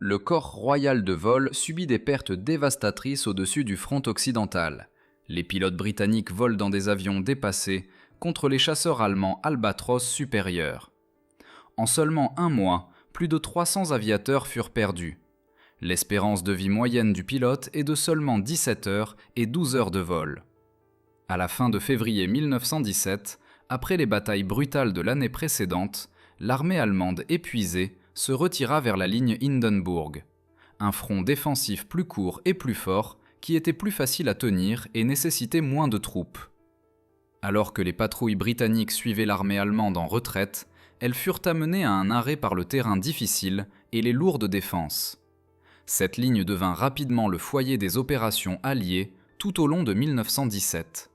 Le corps royal de vol subit des pertes dévastatrices au-dessus du front occidental. Les pilotes britanniques volent dans des avions dépassés contre les chasseurs allemands Albatros supérieurs. En seulement un mois, plus de 300 aviateurs furent perdus. L'espérance de vie moyenne du pilote est de seulement 17 heures et 12 heures de vol. À la fin de février 1917, après les batailles brutales de l'année précédente, l'armée allemande épuisée se retira vers la ligne Hindenburg, un front défensif plus court et plus fort qui était plus facile à tenir et nécessitait moins de troupes. Alors que les patrouilles britanniques suivaient l'armée allemande en retraite, elles furent amenées à un arrêt par le terrain difficile et les lourdes défenses. Cette ligne devint rapidement le foyer des opérations alliées tout au long de 1917.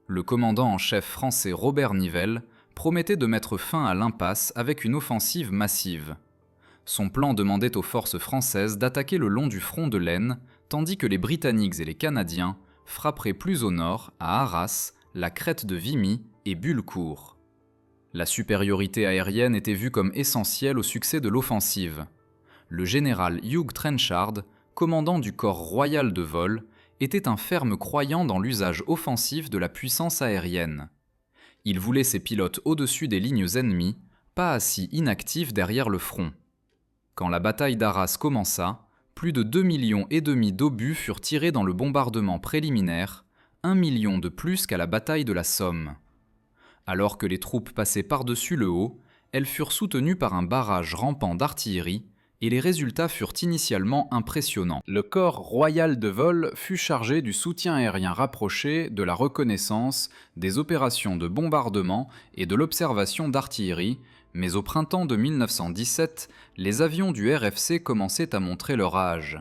Le commandant en chef français Robert Nivelle promettait de mettre fin à l'impasse avec une offensive massive. Son plan demandait aux forces françaises d'attaquer le long du front de l'Aisne, tandis que les Britanniques et les Canadiens frapperaient plus au nord, à Arras, la crête de Vimy et Bullecourt. La supériorité aérienne était vue comme essentielle au succès de l'offensive. Le général Hugh Trenchard, commandant du corps royal de vol, était un ferme croyant dans l'usage offensif de la puissance aérienne. Il voulait ses pilotes au-dessus des lignes ennemies, pas assis inactifs derrière le front. Quand la bataille d'Arras commença, plus de 2,5 millions d'obus furent tirés dans le bombardement préliminaire, 1 million de plus qu'à la bataille de la Somme. Alors que les troupes passaient par-dessus le haut, elles furent soutenues par un barrage rampant d'artillerie, et les résultats furent initialement impressionnants. Le corps royal de vol fut chargé du soutien aérien rapproché, de la reconnaissance, des opérations de bombardement et de l'observation d'artillerie, mais au printemps de 1917, les avions du RFC commençaient à montrer leur âge.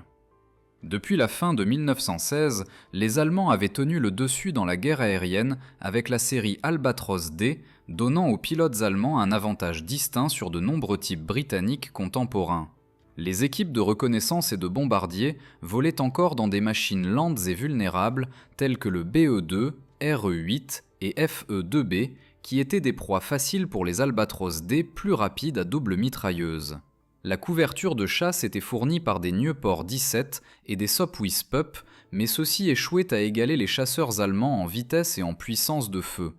Depuis la fin de 1916, les Allemands avaient tenu le dessus dans la guerre aérienne avec la série Albatros D, donnant aux pilotes allemands un avantage distinct sur de nombreux types britanniques contemporains. Les équipes de reconnaissance et de bombardiers volaient encore dans des machines lentes et vulnérables telles que le BE-2, RE-8 et FE-2B, qui étaient des proies faciles pour les Albatros D plus rapides à double mitrailleuse. La couverture de chasse était fournie par des Nieuport 17 et des Sopwith Pup, mais ceux-ci échouaient à égaler les chasseurs allemands en vitesse et en puissance de feu.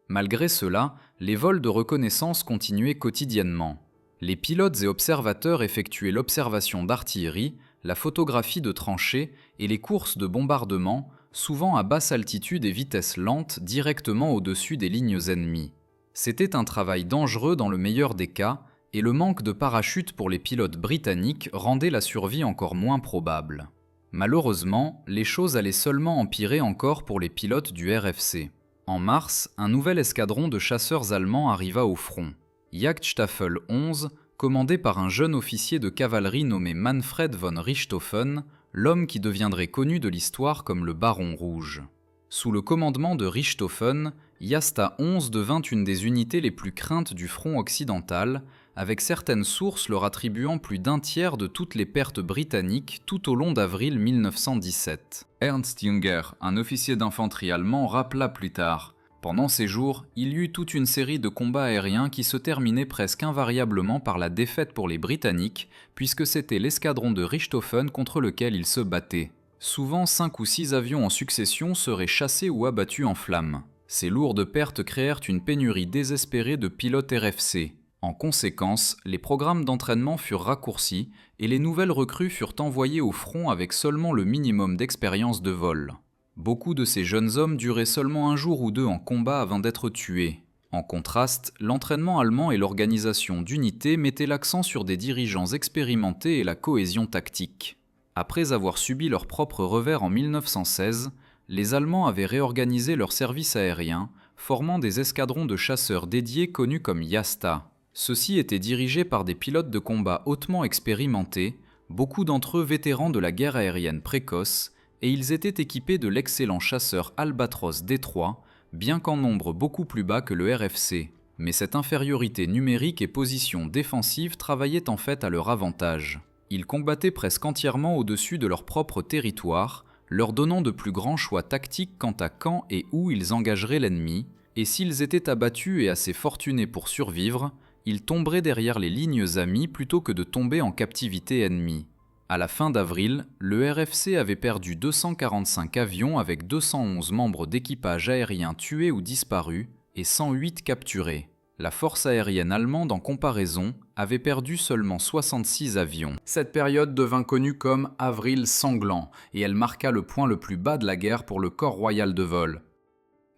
Malgré cela, les vols de reconnaissance continuaient quotidiennement. Les pilotes et observateurs effectuaient l'observation d'artillerie, la photographie de tranchées et les courses de bombardement, souvent à basse altitude et vitesse lente directement au-dessus des lignes ennemies. C'était un travail dangereux dans le meilleur des cas, et le manque de parachutes pour les pilotes britanniques rendait la survie encore moins probable. Malheureusement, les choses allaient seulement empirer encore pour les pilotes du RFC. En mars, un nouvel escadron de chasseurs allemands arriva au front. Jagdstaffel 11, commandé par un jeune officier de cavalerie nommé Manfred von Richthofen, l'homme qui deviendrait connu de l'histoire comme le Baron Rouge. Sous le commandement de Richthofen, Jasta 11 devint une des unités les plus craintes du front occidental, avec certaines sources leur attribuant plus d'un tiers de toutes les pertes britanniques tout au long d'avril 1917. Ernst Junger, un officier d'infanterie allemand, rappela plus tard: pendant ces jours, il y eut toute une série de combats aériens qui se terminaient presque invariablement par la défaite pour les Britanniques, puisque c'était l'escadron de Richthofen contre lequel ils se battaient. Souvent 5 ou 6 avions en succession seraient chassés ou abattus en flammes. Ces lourdes pertes créèrent une pénurie désespérée de pilotes RFC. En conséquence, les programmes d'entraînement furent raccourcis et les nouvelles recrues furent envoyées au front avec seulement le minimum d'expérience de vol. Beaucoup de ces jeunes hommes duraient seulement un jour ou deux en combat avant d'être tués. En contraste, l'entraînement allemand et l'organisation d'unités mettaient l'accent sur des dirigeants expérimentés et la cohésion tactique. Après avoir subi leur propre revers en 1916, les Allemands avaient réorganisé leur service aérien, formant des escadrons de chasseurs dédiés connus comme Jasta. Ceux-ci étaient dirigés par des pilotes de combat hautement expérimentés, beaucoup d'entre eux vétérans de la guerre aérienne précoce, et ils étaient équipés de l'excellent chasseur Albatros D3, bien qu'en nombre beaucoup plus bas que le RFC. Mais cette infériorité numérique et position défensive travaillaient en fait à leur avantage. Ils combattaient presque entièrement au-dessus de leur propre territoire, leur donnant de plus grands choix tactiques quant à quand et où ils engageraient l'ennemi, et s'ils étaient abattus et assez fortunés pour survivre, ils tomberaient derrière les lignes amies plutôt que de tomber en captivité ennemie. À la fin d'avril, le RFC avait perdu 245 avions avec 211 membres d'équipage aérien tués ou disparus et 108 capturés. La force aérienne allemande, en comparaison, avait perdu seulement 66 avions. Cette période devint connue comme « Avril sanglant » et elle marqua le point le plus bas de la guerre pour le corps royal de vol.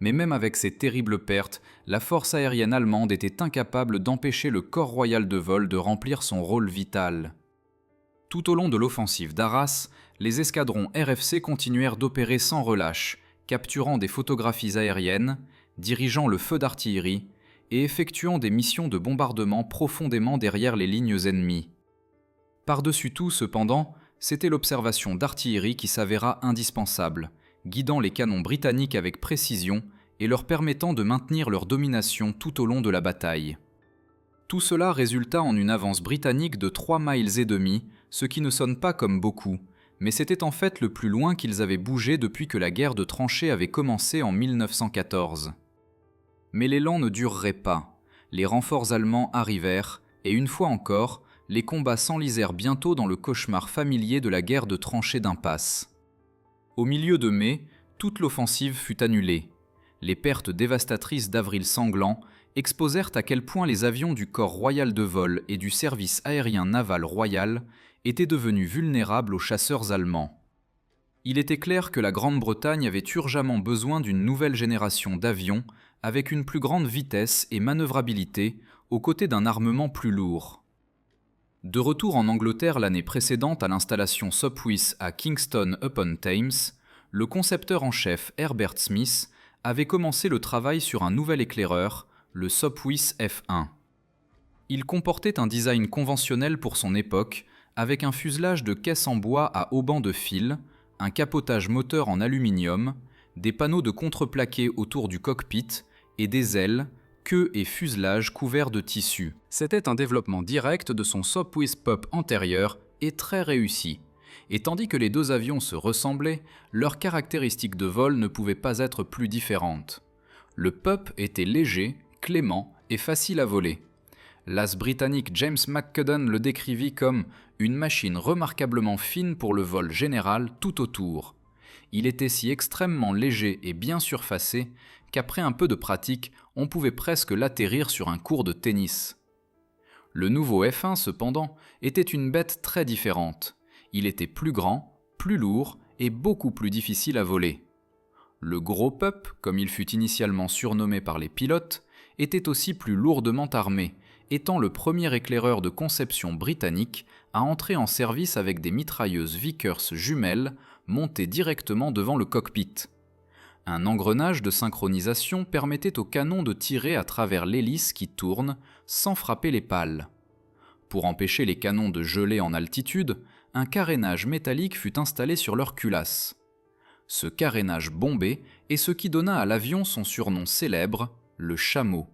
Mais même avec ces terribles pertes, la force aérienne allemande était incapable d'empêcher le corps royal de vol de remplir son rôle vital. Tout au long de l'offensive d'Arras, les escadrons RFC continuèrent d'opérer sans relâche, capturant des photographies aériennes, dirigeant le feu d'artillerie et effectuant des missions de bombardement profondément derrière les lignes ennemies. Par-dessus tout, cependant, c'était l'observation d'artillerie qui s'avéra indispensable, guidant les canons britanniques avec précision et leur permettant de maintenir leur domination tout au long de la bataille. Tout cela résulta en une avance britannique de 3,5 miles, ce qui ne sonne pas comme beaucoup, mais c'était en fait le plus loin qu'ils avaient bougé depuis que la guerre de tranchées avait commencé en 1914. Mais l'élan ne durerait pas. Les renforts allemands arrivèrent, et une fois encore, les combats s'enlisèrent bientôt dans le cauchemar familier de la guerre de tranchées d'impasse. Au milieu de mai, toute l'offensive fut annulée. Les pertes dévastatrices d'Avril sanglant exposèrent à quel point les avions du corps royal de vol et du service aérien naval royal étaient devenus vulnérables aux chasseurs allemands. Il était clair que la Grande-Bretagne avait urgemment besoin d'une nouvelle génération d'avions avec une plus grande vitesse et manœuvrabilité aux côtés d'un armement plus lourd. De retour en Angleterre l'année précédente à l'installation Sopwith à Kingston-upon-Thames, le concepteur en chef Herbert Smith avait commencé le travail sur un nouvel éclaireur, le Sopwith F1. Il comportait un design conventionnel pour son époque, avec un fuselage de caisse en bois à haubans de fil, un capotage moteur en aluminium, des panneaux de contreplaqué autour du cockpit et des ailes, queue et fuselage couverts de tissu. C'était un développement direct de son Sopwith Pup antérieur et très réussi. Et tandis que les deux avions se ressemblaient, leurs caractéristiques de vol ne pouvaient pas être plus différentes. Le Pup était léger, clément et facile à voler. L'as britannique James McCudden le décrivit comme une machine remarquablement fine pour le vol général tout autour. Il était si extrêmement léger et bien surfacé qu'après un peu de pratique, on pouvait presque l'atterrir sur un court de tennis. Le nouveau F1, cependant, était une bête très différente. Il était plus grand, plus lourd et beaucoup plus difficile à voler. Le gros Pup, comme il fut initialement surnommé par les pilotes, était aussi plus lourdement armé, étant le premier éclaireur de conception britannique à entrer en service avec des mitrailleuses Vickers jumelles montées directement devant le cockpit. Un engrenage de synchronisation permettait au canon de tirer à travers l'hélice qui tourne sans frapper les pales. Pour empêcher les canons de geler en altitude, un carénage métallique fut installé sur leur culasse. Ce carénage bombé est ce qui donna à l'avion son surnom célèbre, le chameau.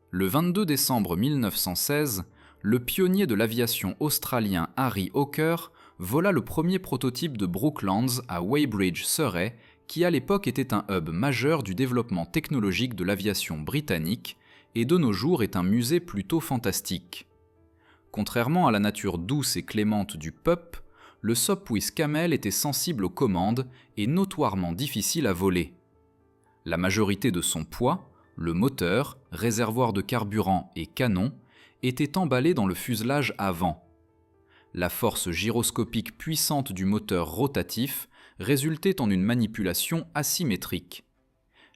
Le 22 décembre 1916, le pionnier de l'aviation australien Harry Hawker vola le premier prototype de Brooklands à Weybridge, Surrey, qui à l'époque était un hub majeur du développement technologique de l'aviation britannique et de nos jours est un musée plutôt fantastique. Contrairement à la nature douce et clémente du Pup, le Sopwith Camel était sensible aux commandes et notoirement difficile à voler. La majorité de son poids, le moteur, réservoir de carburant et canon, était emballé dans le fuselage avant. La force gyroscopique puissante du moteur rotatif résultait en une manipulation asymétrique.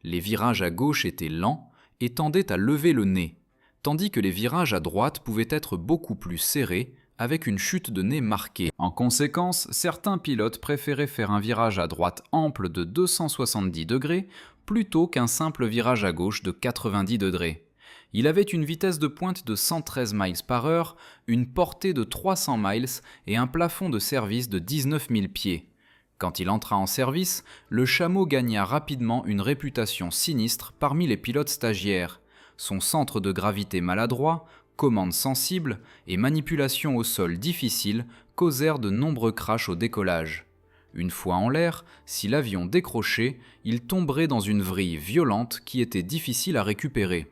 Les virages à gauche étaient lents et tendaient à lever le nez, tandis que les virages à droite pouvaient être beaucoup plus serrés, avec une chute de nez marquée. En conséquence, certains pilotes préféraient faire un virage à droite ample de 270 degrés plutôt qu'un simple virage à gauche de 90 degrés. Il avait une vitesse de pointe de 113 miles par heure, une portée de 300 miles et un plafond de service de 19 000 pieds. Quand il entra en service, le chameau gagna rapidement une réputation sinistre parmi les pilotes stagiaires. Son centre de gravité maladroit, commandes sensibles et manipulation au sol difficile causèrent de nombreux crashs au décollage. Une fois en l'air, si l'avion décrochait, il tomberait dans une vrille violente qui était difficile à récupérer.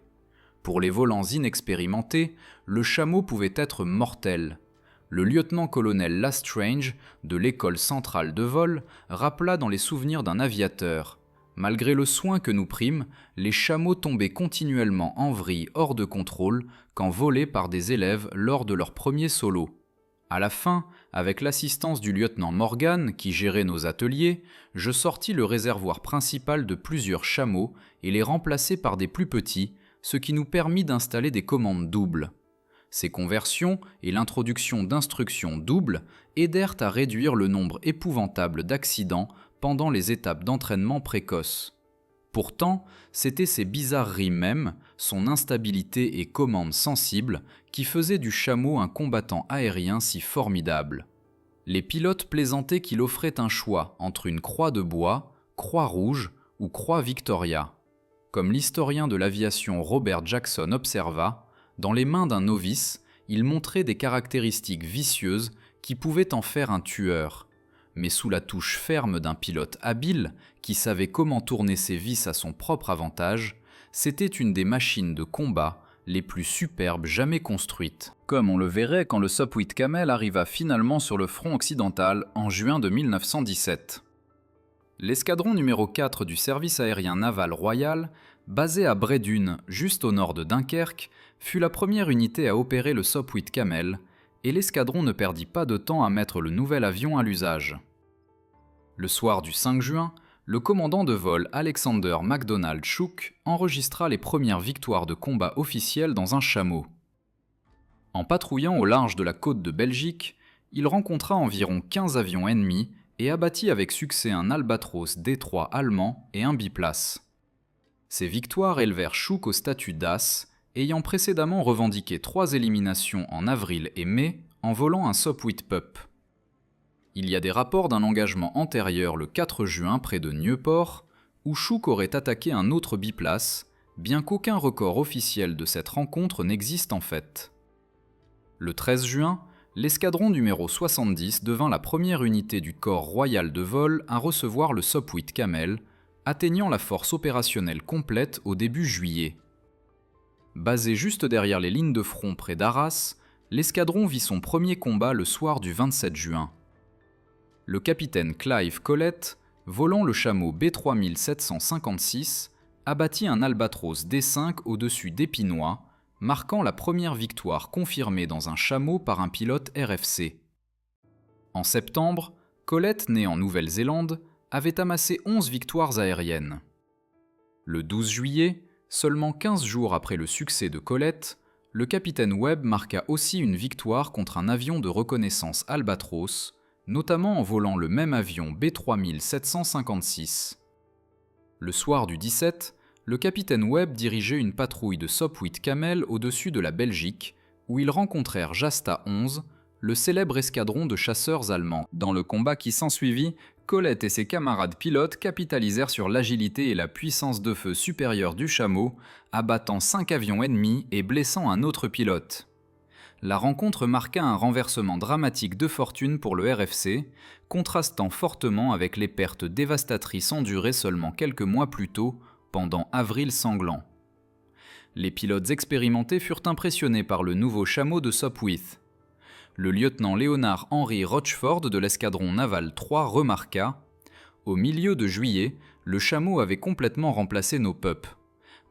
Pour les volants inexpérimentés, le chameau pouvait être mortel. le lieutenant-colonel Lastrange, de l'école centrale de vol, rappela dans les souvenirs d'un aviateur. Malgré le soin que nous prîmes, les chameaux tombaient continuellement en vrille hors de contrôle quand volés par des élèves lors de leur premier solo. À la fin, avec l'assistance du lieutenant Morgan, qui gérait nos ateliers, je sortis le réservoir principal de plusieurs chameaux et les remplaçai par des plus petits, ce qui nous permit d'installer des commandes doubles. Ces conversions et l'introduction d'instructions doubles aidèrent à réduire le nombre épouvantable d'accidents pendant les étapes d'entraînement précoces. Pourtant, c'étaient ces bizarreries mêmes, son instabilité et commandes sensibles, qui faisaient du chameau un combattant aérien si formidable. Les pilotes plaisantaient qu'il offrait un choix entre une croix de bois, croix rouge ou croix Victoria. Comme l'historien de l'aviation Robert Jackson observa, dans les mains d'un novice, il montrait des caractéristiques vicieuses qui pouvaient en faire un tueur. Mais sous la touche ferme d'un pilote habile, qui savait comment tourner ses vis à son propre avantage, c'était une des machines de combat les plus superbes jamais construites. Comme on le verrait quand le Sopwith Camel arriva finalement sur le front occidental en juin de 1917. L'escadron numéro 4 du service aérien naval royal, basé à Bredune, juste au nord de Dunkerque, fut la première unité à opérer le Sopwith Camel, et l'escadron ne perdit pas de temps à mettre le nouvel avion à l'usage. Le soir du 5 juin, le commandant de vol Alexander MacDonald Chooke enregistra les premières victoires de combat officielles dans un chameau. En patrouillant au large de la côte de Belgique, il rencontra environ 15 avions ennemis et abattit avec succès un Albatros D3 allemand et un biplace. Ces victoires élevèrent Chooke au statut d'as, ayant précédemment revendiqué 3 éliminations en avril et mai en volant un Sopwith Pup. Il y a des rapports d'un engagement antérieur le 4 juin près de Nieuport, où Chooke aurait attaqué un autre biplace, bien qu'aucun record officiel de cette rencontre n'existe en fait. Le 13 juin, l'escadron numéro 70 devint la première unité du corps royal de vol à recevoir le Sopwith Camel, atteignant la force opérationnelle complète au début juillet. Basé juste derrière les lignes de front près d'Arras, l'escadron vit son premier combat le soir du 27 juin. Le capitaine Clive Collett, volant le chameau B3756, abattit un Albatros D5 au-dessus d'Épinois, marquant la première victoire confirmée dans un chameau par un pilote RFC. En septembre, Collett, né en Nouvelle-Zélande, avait amassé 11 victoires aériennes. Le 12 juillet, seulement 15 jours après le succès de Collett, le capitaine Webb marqua aussi une victoire contre un avion de reconnaissance Albatros, notamment en volant le même avion B3756. Le soir du 17, le capitaine Webb dirigeait une patrouille de Sopwith Camel au-dessus de la Belgique, où ils rencontrèrent Jasta 11, le célèbre escadron de chasseurs allemands. Dans le combat qui s'ensuivit, Collett et ses camarades pilotes capitalisèrent sur l'agilité et la puissance de feu supérieure du chameau, abattant 5 avions ennemis et blessant un autre pilote. La rencontre marqua un renversement dramatique de fortune pour le RFC, contrastant fortement avec les pertes dévastatrices endurées seulement quelques mois plus tôt, pendant Avril sanglant. Les pilotes expérimentés furent impressionnés par le nouveau chameau de Sopwith. Le lieutenant Leonard Henry Rochford de l'escadron naval 3 remarqua « Au milieu de juillet, le chameau avait complètement remplacé nos pups.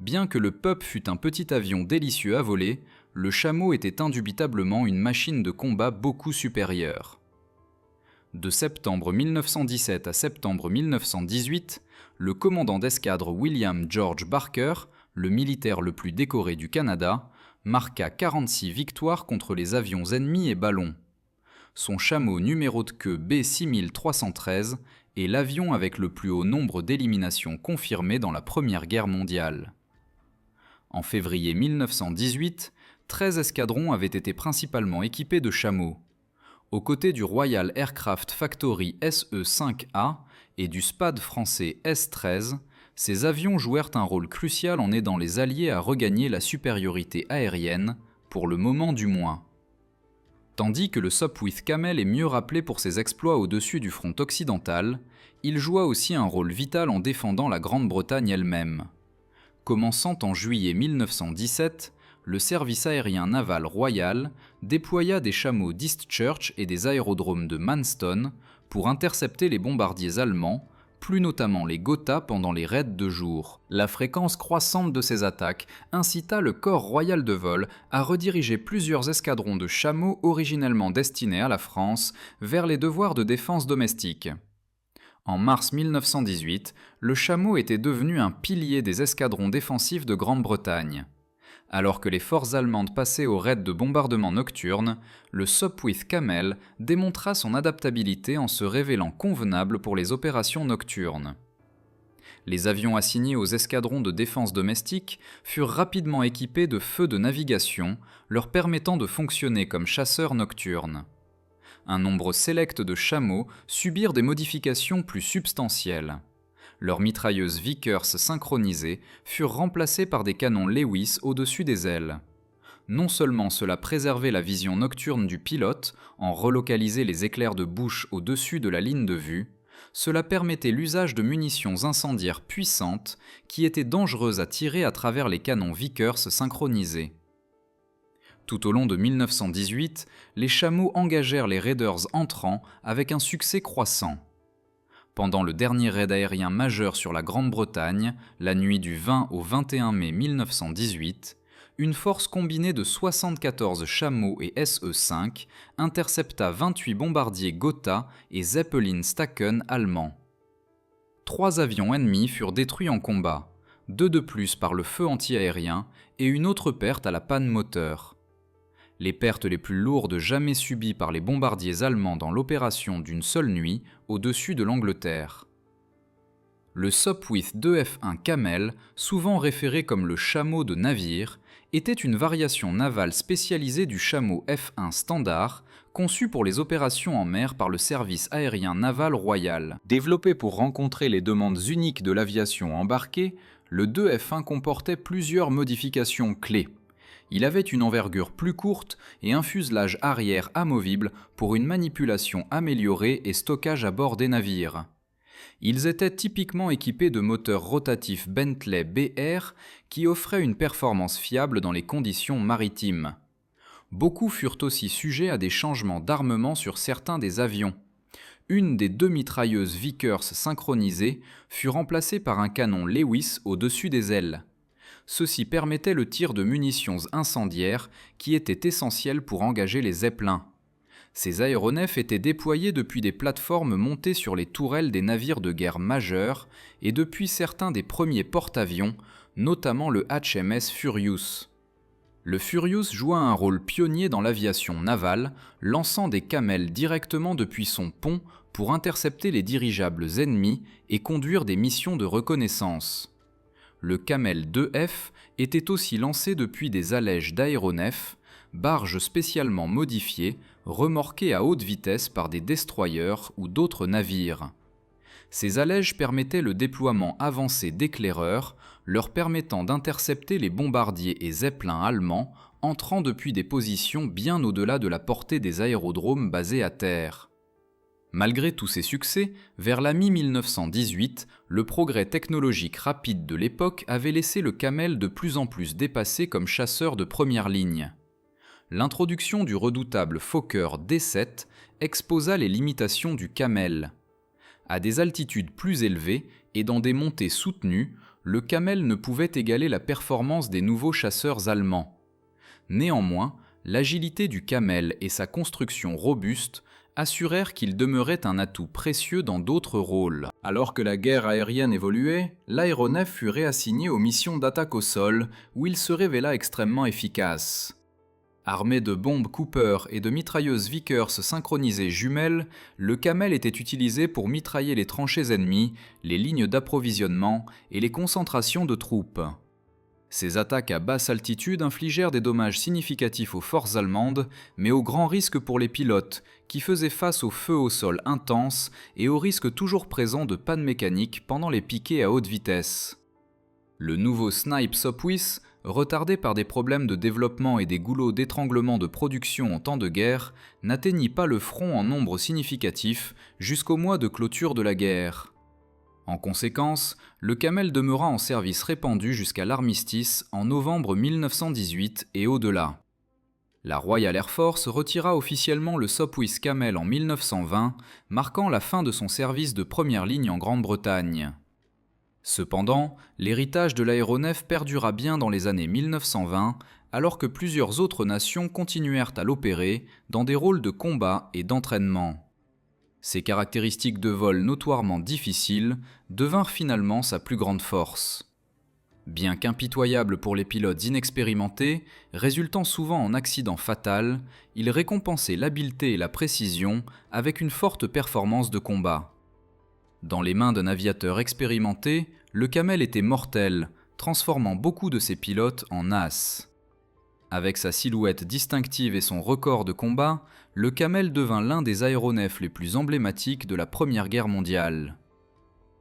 Bien que le pup fût un petit avion délicieux à voler, le chameau était indubitablement une machine de combat beaucoup supérieure. » De septembre 1917 à septembre 1918, le commandant d'escadre William George Barker, le militaire le plus décoré du Canada, marqua 46 victoires contre les avions ennemis et ballons. Son chameau numéro de queue B6313 est l'avion avec le plus haut nombre d'éliminations confirmées dans la Première Guerre mondiale. En février 1918, 13 escadrons avaient été principalement équipés de chameaux. Aux côtés du Royal Aircraft Factory SE-5A et du SPAD français S-13, ces avions jouèrent un rôle crucial en aidant les Alliés à regagner la supériorité aérienne, pour le moment du moins. Tandis que le Sopwith Camel est mieux rappelé pour ses exploits au-dessus du front occidental, il joua aussi un rôle vital en défendant la Grande-Bretagne elle-même. Commençant en juillet 1917, le service aérien naval royal déploya des chameaux d'Eastchurch et des aérodromes de Manston pour intercepter les bombardiers allemands, plus notamment les Gotha pendant les raids de jour. La fréquence croissante de ces attaques incita le corps royal de vol à rediriger plusieurs escadrons de chameaux originellement destinés à la France vers les devoirs de défense domestique. En mars 1918, le chameau était devenu un pilier des escadrons défensifs de Grande-Bretagne. Alors que les forces allemandes passaient aux raids de bombardement nocturnes, le Sopwith Camel démontra son adaptabilité en se révélant convenable pour les opérations nocturnes. Les avions assignés aux escadrons de défense domestique furent rapidement équipés de feux de navigation, leur permettant de fonctionner comme chasseurs nocturnes. Un nombre sélect de chameaux subirent des modifications plus substantielles. Leurs mitrailleuses Vickers synchronisées furent remplacées par des canons Lewis au-dessus des ailes. Non seulement cela préservait la vision nocturne du pilote en relocalisant les éclairs de bouche au-dessus de la ligne de vue, cela permettait l'usage de munitions incendiaires puissantes qui étaient dangereuses à tirer à travers les canons Vickers synchronisés. Tout au long de 1918, les chameaux engagèrent les raiders entrants avec un succès croissant. Pendant le dernier raid aérien majeur sur la Grande-Bretagne, la nuit du 20 au 21 mai 1918, une force combinée de 74 chameaux et SE-5 intercepta 28 bombardiers Gotha et Zeppelin Staken allemands. 3 avions ennemis furent détruits en combat, 2 de plus par le feu anti-aérien et une autre perte à la panne moteur. Les pertes les plus lourdes jamais subies par les bombardiers allemands dans l'opération d'une seule nuit au-dessus de l'Angleterre. Le Sopwith 2F1 Camel, souvent référé comme le chameau de navire, était une variation navale spécialisée du chameau F1 standard, conçu pour les opérations en mer par le service aérien naval royal. Développé pour rencontrer les demandes uniques de l'aviation embarquée, le 2F1 comportait plusieurs modifications clés. Il avait une envergure plus courte et un fuselage arrière amovible pour une manipulation améliorée et stockage à bord des navires. Ils étaient typiquement équipés de moteurs rotatifs Bentley BR qui offraient une performance fiable dans les conditions maritimes. Beaucoup furent aussi sujets à des changements d'armement sur certains des avions. Une des 2 mitrailleuses Vickers synchronisées fut remplacée par un canon Lewis au-dessus des ailes. Ceci permettait le tir de munitions incendiaires qui étaient essentielles pour engager les zeppelins. Ces aéronefs étaient déployés depuis des plateformes montées sur les tourelles des navires de guerre majeurs et depuis certains des premiers porte-avions, notamment le HMS Furious. Le Furious joua un rôle pionnier dans l'aviation navale, lançant des camels directement depuis son pont pour intercepter les dirigeables ennemis et conduire des missions de reconnaissance. Le Camel 2F était aussi lancé depuis des allèges d'aéronefs, barges spécialement modifiées, remorquées à haute vitesse par des destroyers ou d'autres navires. Ces allèges permettaient le déploiement avancé d'éclaireurs, leur permettant d'intercepter les bombardiers et zeppelins allemands entrant depuis des positions bien au-delà de la portée des aérodromes basés à terre. Malgré tous ces succès, vers la mi-1918, le progrès technologique rapide de l'époque avait laissé le Camel de plus en plus dépassé comme chasseur de première ligne. L'introduction du redoutable Fokker D7 exposa les limitations du Camel. À des altitudes plus élevées et dans des montées soutenues, le Camel ne pouvait égaler la performance des nouveaux chasseurs allemands. Néanmoins, l'agilité du Camel et sa construction robuste assurèrent qu'il demeurait un atout précieux dans d'autres rôles. Alors que la guerre aérienne évoluait, l'aéronef fut réassigné aux missions d'attaque au sol, où il se révéla extrêmement efficace. Armé de bombes Cooper et de mitrailleuses Vickers synchronisées jumelles, le Camel était utilisé pour mitrailler les tranchées ennemies, les lignes d'approvisionnement et les concentrations de troupes. Ces attaques à basse altitude infligèrent des dommages significatifs aux forces allemandes, mais au grand risque pour les pilotes, qui faisaient face au feu au sol intense et au risque toujours présent de panne mécanique pendant les piquets à haute vitesse. Le nouveau Snipe Sopwith, retardé par des problèmes de développement et des goulots d'étranglement de production en temps de guerre, n'atteignit pas le front en nombre significatif jusqu'au mois de clôture de la guerre. En conséquence, le Camel demeura en service répandu jusqu'à l'armistice en novembre 1918 et au-delà. La Royal Air Force retira officiellement le Sopwith Camel en 1920, marquant la fin de son service de première ligne en Grande-Bretagne. Cependant, l'héritage de l'aéronef perdura bien dans les années 1920, alors que plusieurs autres nations continuèrent à l'opérer dans des rôles de combat et d'entraînement. Ses caractéristiques de vol notoirement difficiles devinrent finalement sa plus grande force. Bien qu'impitoyable pour les pilotes inexpérimentés, résultant souvent en accident fatal, il récompensait l'habileté et la précision avec une forte performance de combat. Dans les mains d'un aviateur expérimenté, le Camel était mortel, transformant beaucoup de ses pilotes en as. Avec sa silhouette distinctive et son record de combat, le Camel devint l'un des aéronefs les plus emblématiques de la Première Guerre mondiale.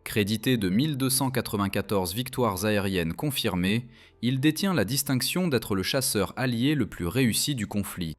Crédité de 1294 victoires aériennes confirmées, il détient la distinction d'être le chasseur allié le plus réussi du conflit.